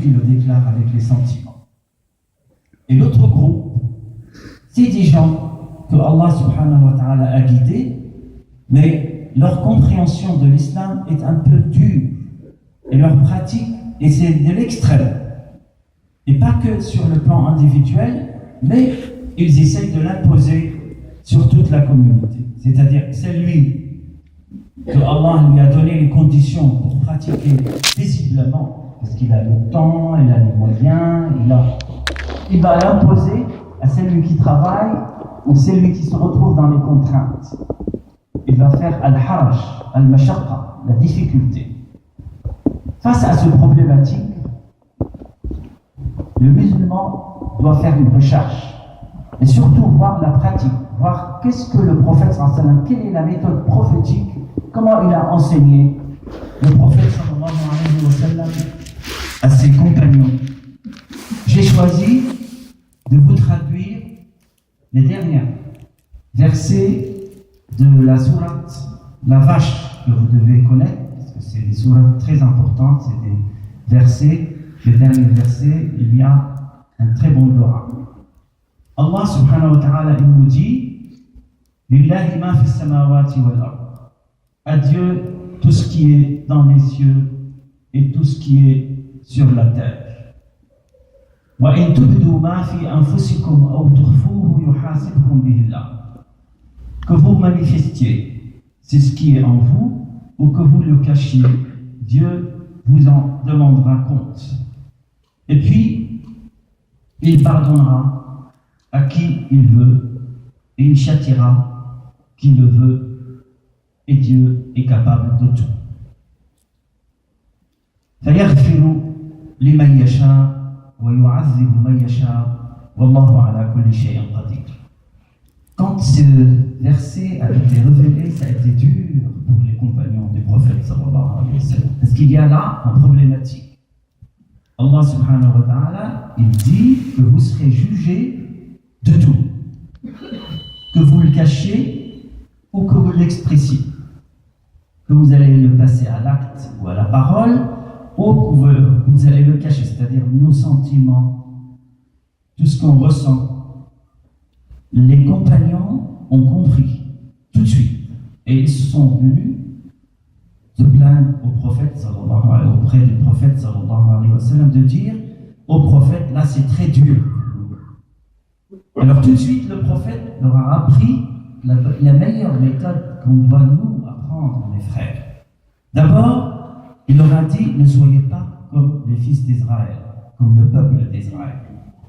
qui le déclarent avec les sentiments. Et l'autre groupe, c'est des gens que Allah subhanahu wa ta'ala a guidés, mais leur compréhension de l'islam est un peu dure, et leur pratique, et c'est de l'extrême. Et pas que sur le plan individuel, mais ils essayent de l'imposer sur toute la communauté. C'est-à-dire, c'est lui que Allah lui a donné les conditions pour pratiquer paisiblement, parce qu'il a le temps, il a les moyens, il va l'imposer à celui qui travaille ou celui qui se retrouve dans les contraintes. Il va faire al-haraj, al-mashaqqa, la difficulté. Face à ce problématique, le musulman doit faire une recherche et surtout voir la pratique, voir qu'est-ce que le prophète sallallahu alayhi wa sallam, quelle est la méthode prophétique, comment il a enseigné le prophète sallallahu alayhi wa sallam à ses compagnons. J'ai choisi de vous traduire les derniers versets de la sourate La Vache que vous devez connaître, parce que c'est des sourates très importantes, c'est des versets, les derniers versets, il y a un très bon dua. Allah subhanahu wa ta'ala il nous dit Lillahi ma fi samawati wal ard. À Dieu tout ce qui est dans les cieux et tout ce qui est sur la terre. Wa in tubdu ma fi anfusikum aw tukhfuhu yuhasibkum bihi Allah. Que vous manifestiez, c'est ce qui est en vous, ou que vous le cachiez, Dieu vous en demandera compte. Et puis, il pardonnera à qui il veut, et il châtiera qui le veut, et Dieu est capable de tout. فَيَغْفِرُ لِمَنْ يَشَاءُ وَيُعَذِّبُ مَنْ يَشَاءُ وَاللَّهُ عَلَى كُلِّ شَيْءٍ قَدِيرٌ. Quand ce verset a été révélé, ça a été dur pour les compagnons du prophète sallallahu alayhi wa sallam. Parce qu'il y a là une problématique. Allah subhanahu wa ta'ala, il dit que vous serez jugés de tout. Que vous le cachiez ou que vous l'expressiez. Que vous allez le passer à l'acte ou à la parole, ou que vous allez le cacher, c'est-à-dire nos sentiments, tout ce qu'on ressent. Les compagnons ont compris tout de suite et ils sont venus se plaindre au prophète auprès du prophète sallallahu alayhi wa sallam, de dire au prophète, là c'est très dur. Alors tout de suite le prophète leur a appris la meilleure méthode qu'on doit nous apprendre, mes frères. D'abord, il leur a dit, ne soyez pas comme les fils d'Israël, comme le peuple d'Israël.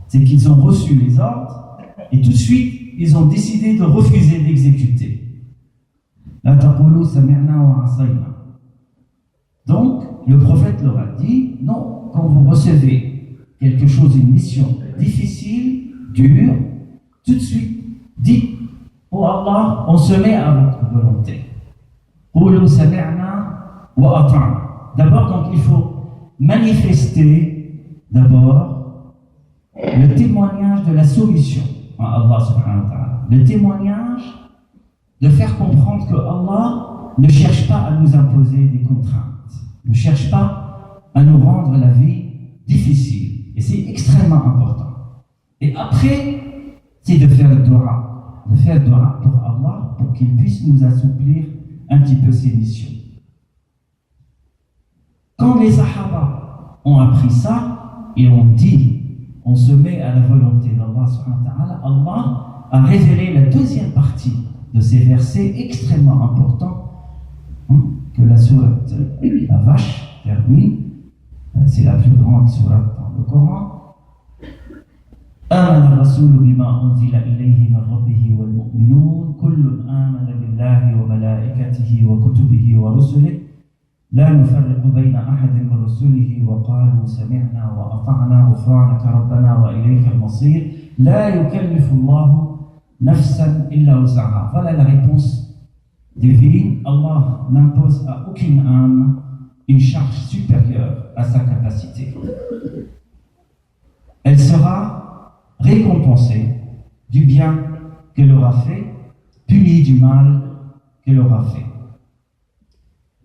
C'est qu'ils ont reçu les ordres et tout de suite, ils ont décidé de refuser d'exécuter. La taqulu sami'na wa asayna. Donc, le prophète leur a dit, non, quand vous recevez quelque chose, une mission difficile, dure, tout de suite, dites, oh Allah, on se met à votre volonté. Qulu sami'na wa ata'na. D'abord, donc, il faut manifester, d'abord, le témoignage de la solution à Allah subhanahu wa ta'ala. Le témoignage de faire comprendre que Allah ne cherche pas à nous imposer des contraintes, ne cherche pas à nous rendre la vie difficile. Et c'est extrêmement important. Et après, c'est de faire le dua pour Allah, pour qu'il puisse nous assouplir un petit peu ses missions. Quand les Sahaba ont appris ça, et ont dit, on se met à la volonté d'Allah subhanahu wa ta'ala, Allah a révélé la deuxième partie de ces versets extrêmement importants que la sourate La Vache termine. C'est la plus grande sourate dans le Coran. آمن الرسول بما أنزل إليه من ربه والمؤمنون كل آمن بالله وملائكته وكتبه ورسله لا نفرق بين أحد من رسله وقالوا سمعنا وأطعنا غفرانك ربنا وإليك المصير لا يكلف الله نفسا إلا وسعها. Voilà la réponse divine. Allah n'impose à aucune âme une charge supérieure à sa capacité. Elle sera récompensée du bien qu'elle aura fait, punie du mal qu'elle aura fait.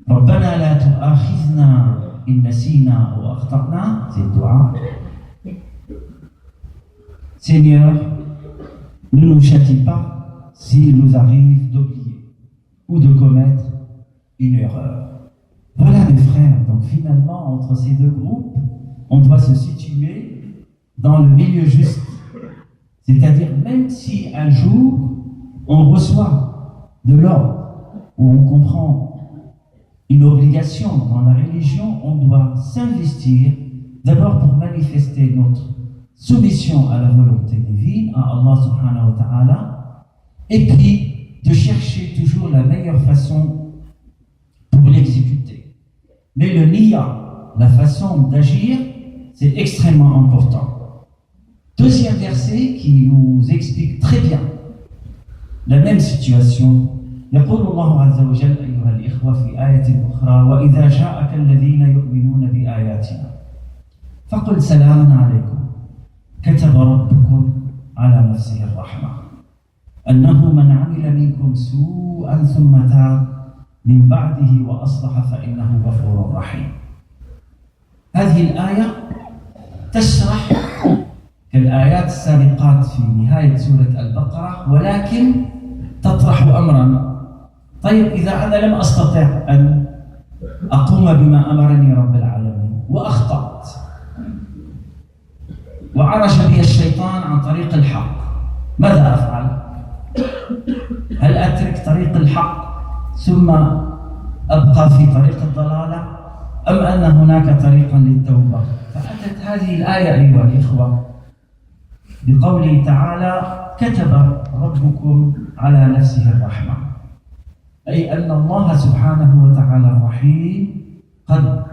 ربنا لا تؤاخذنا إن نسينا أو أخطأنا, c'est le dua. Seigneur, ne nous châtie pas s'il nous arrive d'oublier ou de commettre une erreur. Voilà mes frères, donc finalement entre ces deux groupes, on doit se situer dans le milieu juste. C'est-à-dire même si un jour on reçoit de l'ordre ou on comprend une obligation dans la religion, on doit s'investir d'abord pour manifester notre soumission à la volonté divine, à Allah subhanahu wa ta'ala, et puis de chercher toujours la meilleure façon pour l'exécuter. Mais le niya, la façon d'agir, c'est extrêmement important. Deuxième verset qui nous explique très bien la même situation. يقول الله عز وجل أيها الإخوة في آية أخرى وإذا جاءك الذين يؤمنون بآياتنا فقل سلام عليكم كتب ربكم على نفسه الرحمة أنه من عمل منكم سوءا ثم تاب من بعده وأصلح فإنه غفور رحيم. هذه الآية تشرح كالآيات السابقات في نهاية سورة البقرة ولكن تطرح أمرا. طيب إذا أنا لم أستطع أن أقوم بما أمرني رب العالمين وأخطأت وعرج بي الشيطان عن طريق الحق، ماذا أفعل؟ هل أترك طريق الحق ثم أبقى في طريق الضلالة أم أن هناك طريقا للتوبة؟ فأتت هذه الآية أيها الإخوة بقوله تعالى كتب ربكم على نفسه الرحمة، أي أن الله سبحانه وتعالى الرحيم قد